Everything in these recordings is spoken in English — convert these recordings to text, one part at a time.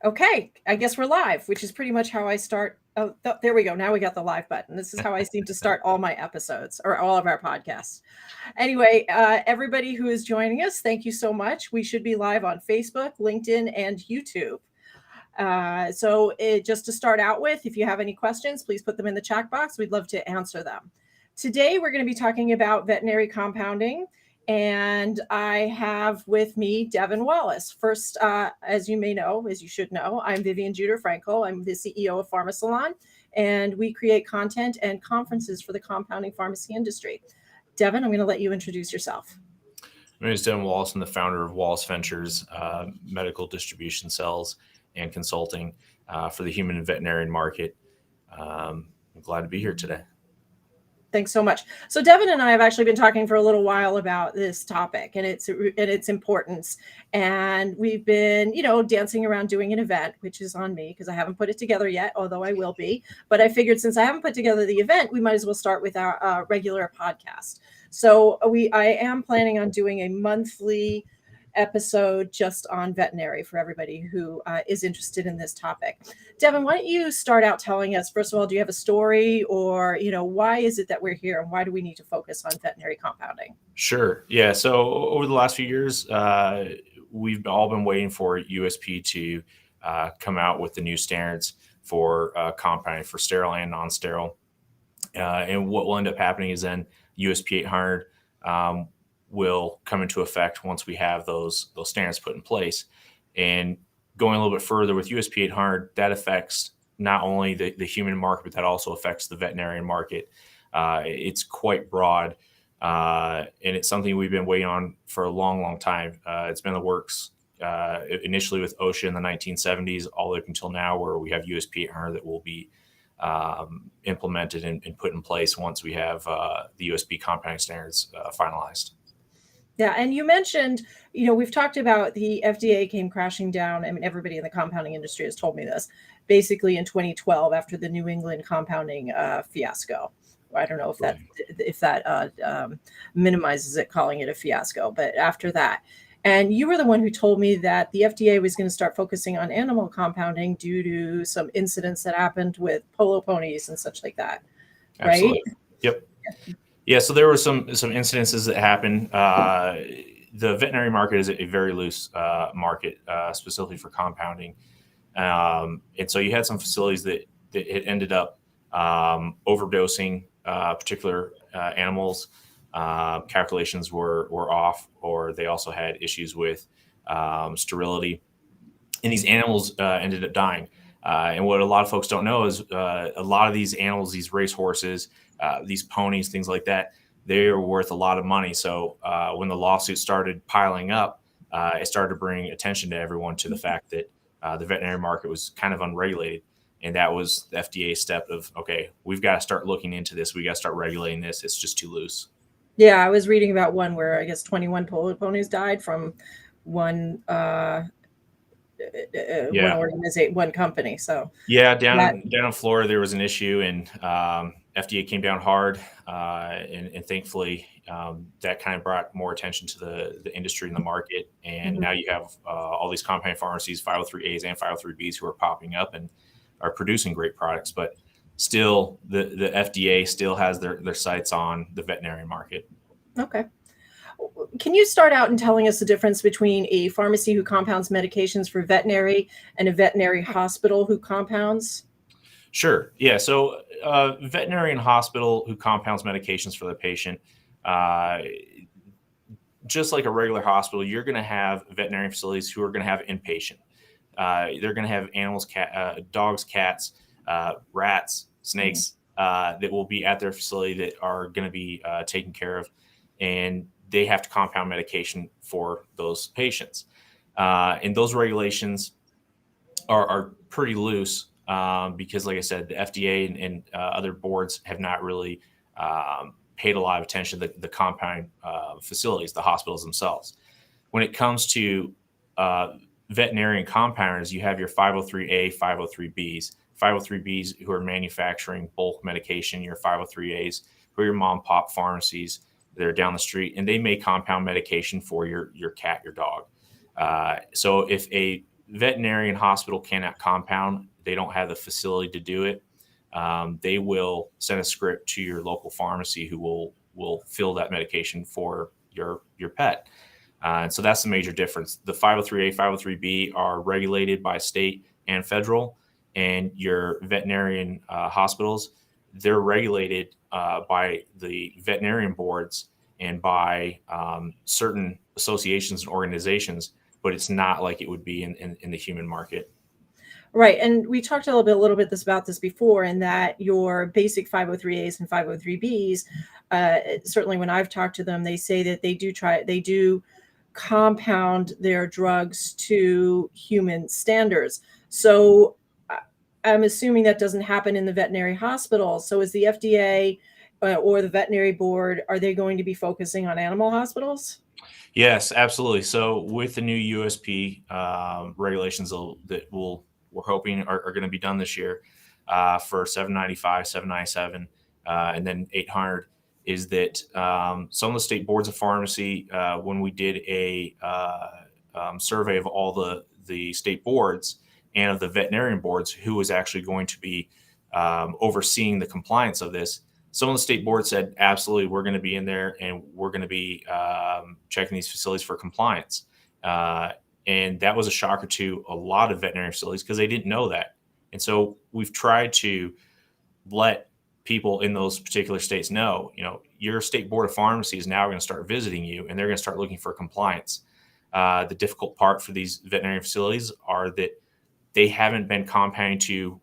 Okay, I guess we're live, which is pretty much how I start. Oh, there we go. Now we got the live button. This is how I seem to start all my episodes or all of our podcasts. Anyway, everybody who is joining us, thank you so much. We should be live on Facebook, LinkedIn, and YouTube. Just to start out with, if you have any questions, please put them in the chat box. We'd love to answer them. Today, we're going to be talking about veterinary compounding. And I have with me Devin Wallace. First, as you should know, I'm Vivian Juder-Frankel. I'm the CEO of PharmaSalon, and we create content and conferences for the compounding pharmacy industry. Devin, I'm going to let you introduce yourself. My name is Devin Wallace. I'm the founder of Wallace Ventures, medical distribution sales and consulting for the human and veterinarian market. I'm glad to be here today. Thanks so much. So Devin and I have actually been talking for a little while about this topic and its importance. And we've been, dancing around doing an event, which is on me because I haven't put it together yet, although I will be. But I figured since I haven't put together the event, we might as well start with our regular podcast. So I am planning on doing a monthly episode just on veterinary for everybody who is interested in this topic. Devin, why don't you start out telling us, first of all, do you have a story or, why is it that we're here and why do we need to focus on veterinary compounding? Sure. Yeah. So over the last few years, we've all been waiting for USP to come out with the new standards for compounding for sterile and non-sterile. And what will end up happening is then USP 800 will come into effect once we have those standards put in place. And going a little bit further with USP 800, that affects not only the human market, but that also affects the veterinarian market. It's quite broad, and it's something we've been waiting on for a long, long time. It's been in the works initially with OSHA in the 1970s, all the way up until now, where we have USP 800 that will be implemented and put in place once we have the USP compounding standards finalized. Yeah. And you mentioned, we've talked about the FDA came crashing down. I mean, everybody in the compounding industry has told me this, basically in 2012 after the New England compounding fiasco. I don't know if that minimizes it, calling it a fiasco, but after that. And you were the one who told me that the FDA was going to start focusing on animal compounding due to some incidents that happened with polo ponies and such like that. Absolutely. Right? Yep. Yeah, so there were some incidences that happened. The veterinary market is a very loose market, specifically for compounding. And so you had some facilities that it ended up overdosing particular animals. Calculations were off, or they also had issues with sterility. And these animals ended up dying. And what a lot of folks don't know is a lot of these animals, these race horses, these ponies, things like that, they are worth a lot of money. So when the lawsuit started piling up, it started to bring attention to everyone to the fact that the veterinary market was kind of unregulated. And that was the FDA step of, okay, we've got to start looking into this. We got to start regulating this. It's just too loose. Yeah, I was reading about one where I guess 21 polo ponies died from one organization, one company. So yeah, down in Florida, there was an issue, and FDA came down hard, and thankfully that kind of brought more attention to the industry and the market. And now you have all these compounding pharmacies, 503As and 503Bs, who are popping up and are producing great products. But still, the FDA still has their sights on the veterinary market. Okay. Can you start out in telling us the difference between a pharmacy who compounds medications for veterinary and a veterinary hospital who compounds? Sure. Yeah. So veterinarian hospital who compounds medications for the patient, just like a regular hospital, you're going to have veterinary facilities who are going to have inpatient. They're going to have animals, dogs, cats, rats, snakes that will be at their facility that are going to be taken care of. And they have to compound medication for those patients. And those regulations are pretty loose because, like I said, the FDA and other boards have not really paid a lot of attention to the compounding facilities, the hospitals themselves. When it comes to veterinarian compounders, you have your 503A, 503Bs. 503Bs who are manufacturing bulk medication, your 503As who are your mom and pop pharmacies. They're down the street, and they may compound medication for your cat, your dog. So if a veterinarian hospital cannot compound. They don't have the facility to do it. They will send a script to your local pharmacy who will fill that medication for your pet. And so that's the major difference. The 503A, 503B are regulated by state and federal, and your veterinarian hospitals, they're regulated by the veterinarian boards and by certain associations and organizations, but it's not like it would be in the human market. Right. And we talked a little bit about this before, in that your basic 503As and 503Bs, certainly when I've talked to them, they say that they do compound their drugs to human standards. So I'm assuming that doesn't happen in the veterinary hospital. So is the FDA or the veterinary board, are they going to be focusing on animal hospitals? Yes, absolutely. So with the new USP regulations we're hoping are going to be done this year for 795, 797, and then 800, is that some of the state boards of pharmacy, when we did a survey of all the state boards and of the veterinarian boards, who was actually going to be overseeing the compliance of this, some of the state boards said, absolutely, we're going to be in there and we're going to be checking these facilities for compliance. And that was a shocker to a lot of veterinary facilities because they didn't know that. And so we've tried to let people in those particular states know, your state board of pharmacy is now going to start visiting you and they're going to start looking for compliance. The difficult part for these veterinary facilities are that they haven't been compounding to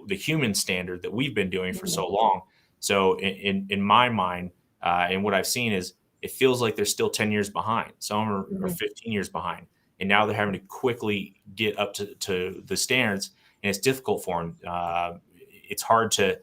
the human standard that we've been doing for so long. So in my mind, and what I've seen is it feels like they're still 10 years behind. Some are 15 years behind. And now they're having to quickly get up to the standards, and it's difficult for them. It's hard to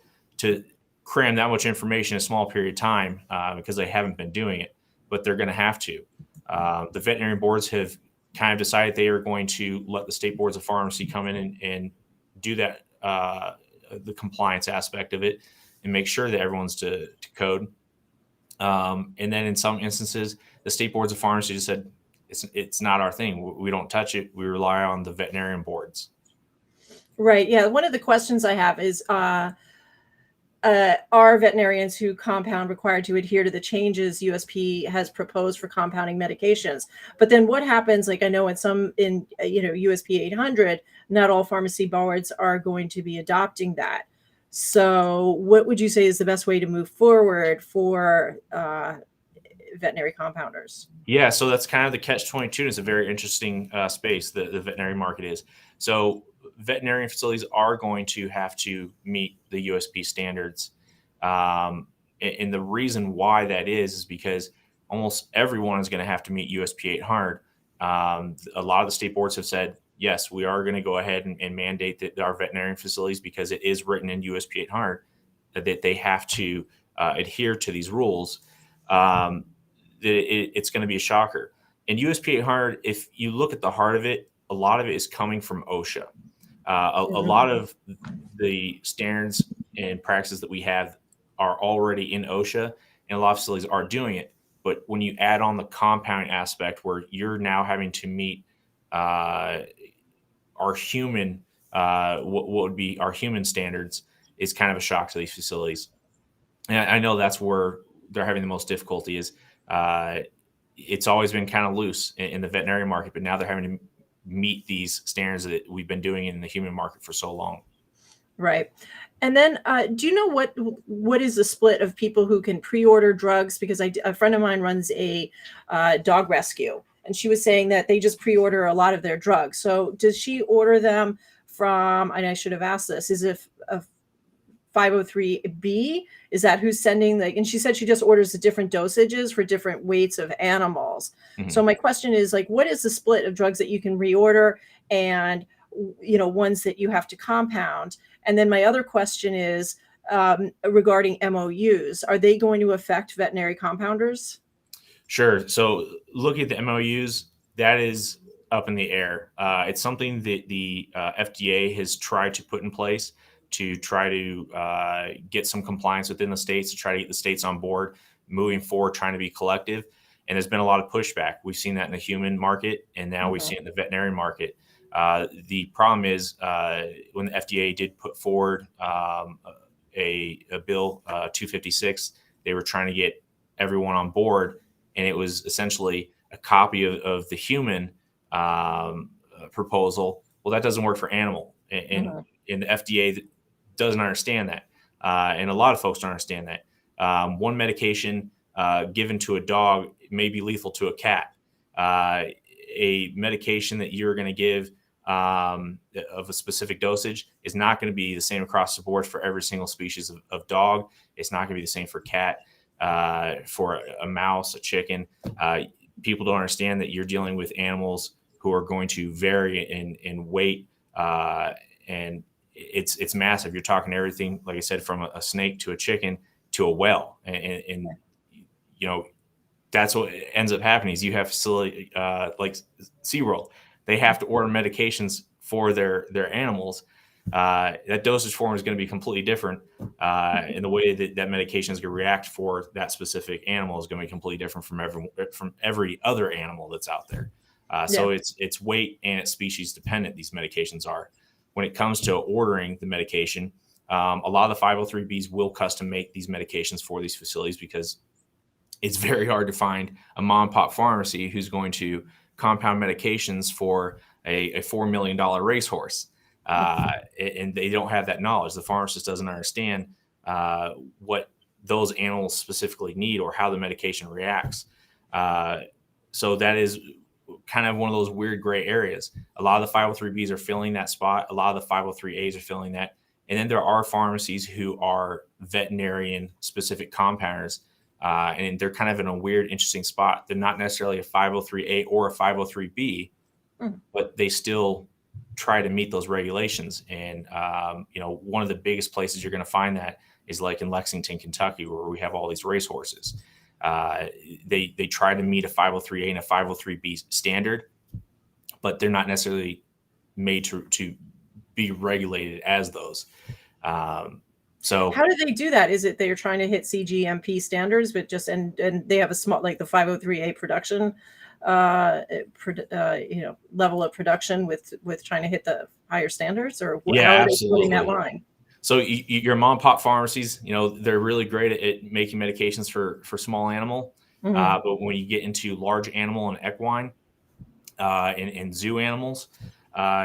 cram that much information in a small period of time because they haven't been doing it, but they're going to have to. The veterinary boards have kind of decided they are going to let the state boards of pharmacy come in and do that, the compliance aspect of it, and make sure that everyone's to code. And then in some instances, the state boards of pharmacy just said, it's not our thing. We don't touch it. We rely on the veterinarian boards. Right. Yeah. One of the questions I have is, are veterinarians who compound required to adhere to the changes USP has proposed for compounding medications? But then what happens, like I know in USP 800, not all pharmacy boards are going to be adopting that. So what would you say is the best way to move forward for veterinary compounders? Yeah, so that's kind of the catch-22. It's a very interesting space, the veterinary market is. So veterinarian facilities are going to have to meet the USP standards. And the reason why that is because almost everyone is going to have to meet USP 800. A lot of the state boards have said, yes, we are going to go ahead and mandate that our veterinarian facilities, because it is written in USP 800, that they have to adhere to these rules. It's going to be a shocker. In USP 800, if you look at the heart of it, a lot of it is coming from OSHA. A lot of the standards and practices that we have are already in OSHA, and a lot of facilities are doing it. But when you add on the compounding aspect, where you're now having to meet our human, what would be our human standards, is kind of a shock to these facilities. And I know that's where they're having the most difficulty is it's always been kind of loose in the veterinary market, but now they're having to meet these standards that we've been doing in the human market for so long. Right. And then do you know what is the split of people who can pre-order drugs? Because a friend of mine runs a dog rescue, and she was saying that they just pre-order a lot of their drugs. So does she order them from, and I should have asked this, is it a 503B? Is that who's sending and she said she just orders the different dosages for different weights of animals. Mm-hmm. So my question is, like, what is the split of drugs that you can reorder and, ones that you have to compound? And then my other question is regarding MOUs. Are they going to affect veterinary compounders? Sure. So looking at the MOUs, that is up in the air. It's something that the FDA has tried to put in place to try to get some compliance within the states, to try to get the states on board moving forward, trying to be collective. And there's been a lot of pushback. We've seen that in the human market, and now we've seen it in the veterinary market. The problem is when the FDA did put forward a bill 256, they were trying to get everyone on board, and it was essentially a copy of the human proposal. Well, that doesn't work for animal, and the FDA doesn't understand that, and a lot of folks don't understand that. One medication given to a dog may be lethal to a cat. A medication that you're going to give of a specific dosage is not going to be the same across the board for every single species of dog. It's not going to be the same for cat, for a mouse, a chicken. People don't understand that you're dealing with animals who are going to vary in weight, and it's massive. You're talking everything, like I said, from a snake to a chicken to a whale, and you know, that's what ends up happening is you have facility like SeaWorld. They have to order medications for their animals. That dosage form is going to be completely different. And the way that medication is going to react for that specific animal is going to be completely different from every other animal that's out there. So it's weight and it's species dependent, these medications are. When it comes to ordering the medication, a lot of the 503Bs will custom make these medications for these facilities because it's very hard to find a mom and pop pharmacy who's going to compound medications for a $4 million racehorse. And they don't have that knowledge. The pharmacist doesn't understand what those animals specifically need or how the medication reacts. So that is kind of one of those weird gray areas. A lot of the 503Bs are filling that spot. A lot of the 503As are filling that. And then there are pharmacies who are veterinarian specific compounders. And they're kind of in a weird, interesting spot. They're not necessarily a 503A or a 503B, but they still try to meet those regulations. And, one of the biggest places you're going to find that is like in Lexington, Kentucky, where we have all these racehorses. They try to meet a 503A and a 503B standard, but they're not necessarily made to be regulated as those. So how do they do that? Is it they're trying to hit CGMP standards, but and they have a small, like the 503A production, level of production with trying to hit the higher standards, or how are they putting that line? So your mom and pop pharmacies, they're really great at making medications for small animal, but when you get into large animal and equine and zoo animals,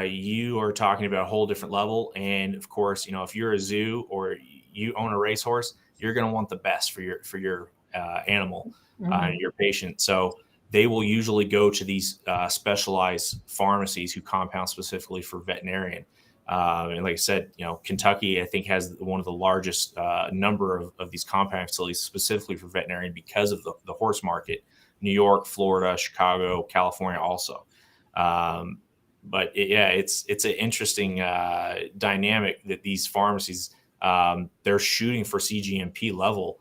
you are talking about a whole different level. And of course, if you're a zoo or you own a racehorse, you're going to want the best for your animal, your patient. So they will usually go to these specialized pharmacies who compound specifically for veterinarian. And like I said, Kentucky, I think, has one of the largest number of these compounding facilities specifically for veterinarian because of the horse market. New York, Florida, Chicago, California also. But it's an interesting dynamic that these pharmacies, they're shooting for CGMP level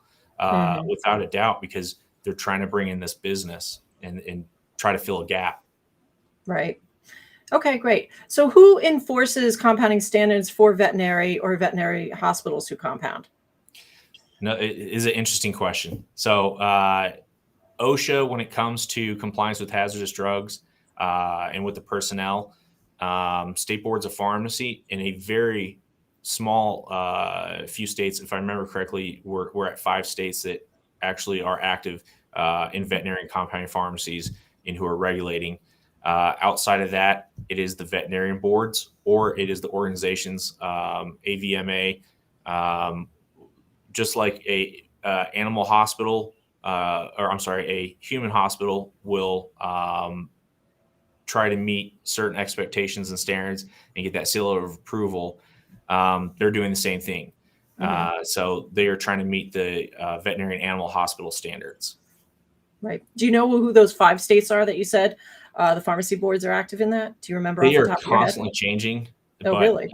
without a doubt, because they're trying to bring in this business and try to fill a gap. Right. Okay, great. So who enforces compounding standards for veterinary or veterinary hospitals who compound? No, it is an interesting question. So OSHA, when it comes to compliance with hazardous drugs and with the personnel, state boards of pharmacy in a very small few states, if I remember correctly, we're at 5 states that actually are active in veterinary compounding pharmacies and who are regulating. Outside of that, it is the veterinarian boards or it is the organizations, AVMA, just like a animal hospital, a human hospital will try to meet certain expectations and standards and get that seal of approval. They're doing the same thing. So they are trying to meet the veterinary animal hospital standards. Right. Do you know who those 5 states are that you said the pharmacy boards are active in that? Do you remember? They off the are top of your head? constantly changing. Oh, but, really?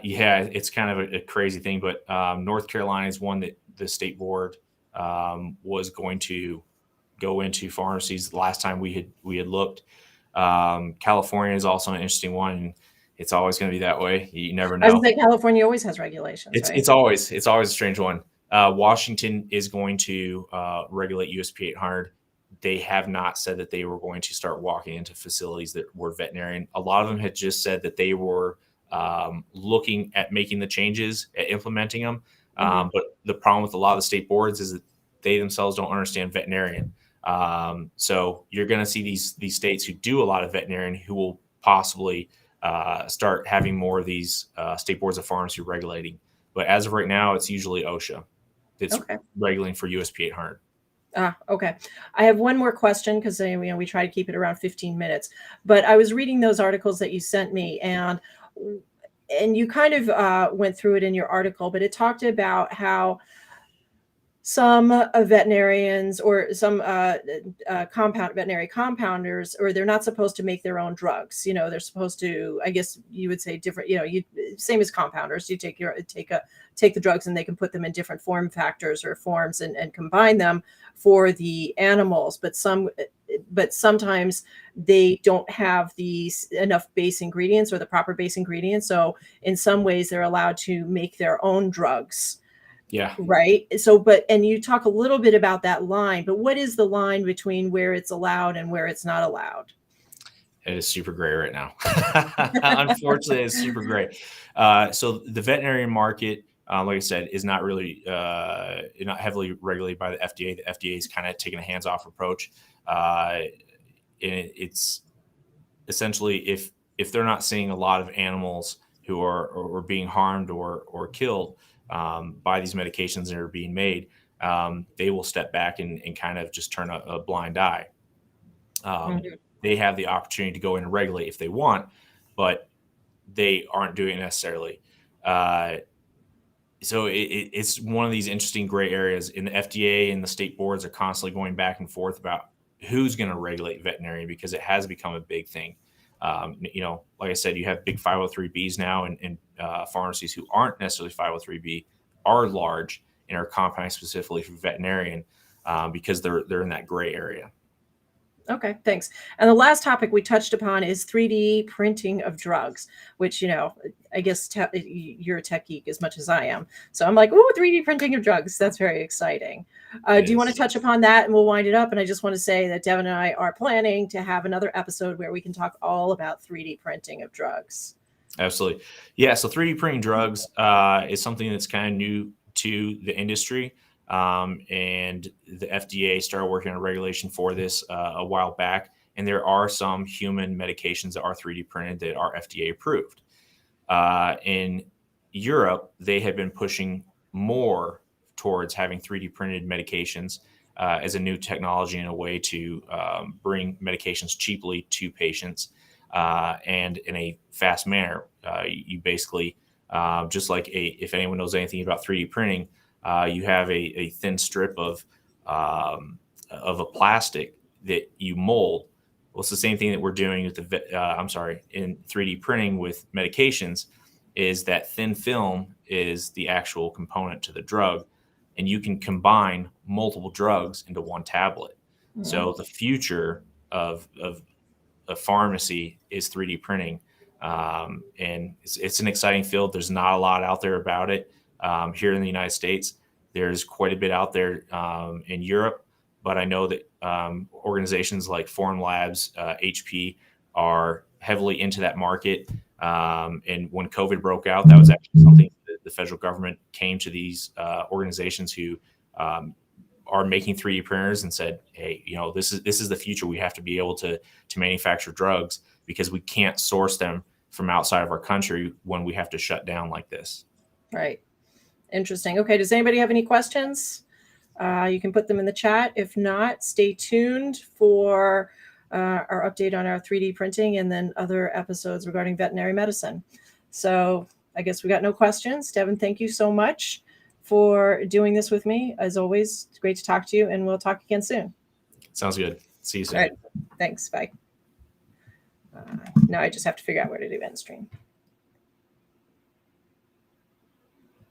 Yeah, it's kind of a crazy thing. But North Carolina is one that the state board was going to go into pharmacies the last time we had looked. California is also an interesting one. And it's always going to be that way. You never know. I was like, California always has regulations. It's always a strange one. Washington is going to regulate USP 800. they have not said that they were going to start walking into facilities that were veterinarian. A lot of them had just said that they were looking at making the changes, at implementing them. But the problem with a lot of the state boards is that they themselves don't understand veterinarian. So you're going to see these states who do a lot of veterinarian who will possibly start having more of these state boards of pharmacy regulating. But as of right now, it's usually OSHA that's regulating for USP 800. Okay. I have one more question because we try to keep it around 15 minutes. But I was reading those articles that you sent me, and you kind of went through it in your article, but it talked about how some veterinarians or some veterinary compounders, or they're not supposed to make their own drugs. They're supposed to, I guess you would say different, same as compounders, you take the drugs and they can put them in different form factors or forms and combine them for the animals. But sometimes they don't have enough base ingredients or the proper base ingredients. So in some ways they're allowed to make their own drugs. Yeah. Right. So, and you talk a little bit about that line, but what is the line between where it's allowed and where it's not allowed? It is super gray right now. Unfortunately, it's super gray. So the veterinarian market, like I said, is not really not heavily regulated by the FDA. The FDA is kind of taking a hands-off approach. It's essentially if they're not seeing a lot of animals who are being harmed or killed by these medications that are being made, they will step back and kind of just turn a blind eye. They have the opportunity to go in and regulate if they want, but they aren't doing it necessarily. So it's one of these interesting gray areas, and the FDA and the state boards are constantly going back and forth about who's going to regulate veterinarian, because it has become a big thing. Like I said, you have big 503Bs now, and pharmacies who aren't necessarily 503B are large and are compounding specifically for veterinarian because they're in that gray area. Okay, thanks. And the last topic we touched upon is 3D printing of drugs, which, I guess you're a tech geek as much as I am. So I'm like, ooh, 3D printing of drugs. That's very exciting. Do you want to touch upon that, and we'll wind it up? And I just want to say that Devin and I are planning to have another episode where we can talk all about 3D printing of drugs. Absolutely. Yeah. So 3D printing drugs is something that's kind of new to the industry. And the FDA started working on a regulation for this a while back. And there are some human medications that are 3D printed that are FDA approved. In Europe, they have been pushing more towards having 3D printed medications as a new technology and a way to bring medications cheaply to patients and in a fast manner. You basically, just like if anyone knows anything about 3D printing, you have a thin strip of a plastic that you mold. Well, it's the same thing that we're doing with in 3D printing with medications, is that thin film is the actual component to the drug, and you can combine multiple drugs into one tablet. Mm-hmm. So the future of a pharmacy is 3D printing. And it's an exciting field. There's not a lot out there about it. Here in the United States, there's quite a bit out there in Europe, but I know that organizations like Foreign Labs, HP, are heavily into that market. And when COVID broke out, that was actually something that the federal government came to these organizations who are making 3D printers and said, hey, this is the future. We have to be able to manufacture drugs because we can't source them from outside of our country when we have to shut down like this. Right. Interesting. Okay. Does anybody have any questions? You can put them in the chat. If not, stay tuned for our update on our 3D printing and then other episodes regarding veterinary medicine. So I guess we got no questions. Devin, thank you so much for doing this with me. As always, it's great to talk to you, and we'll talk again soon. Sounds good. See you soon. All right. Thanks. Bye. Now I just have to figure out where to do end stream.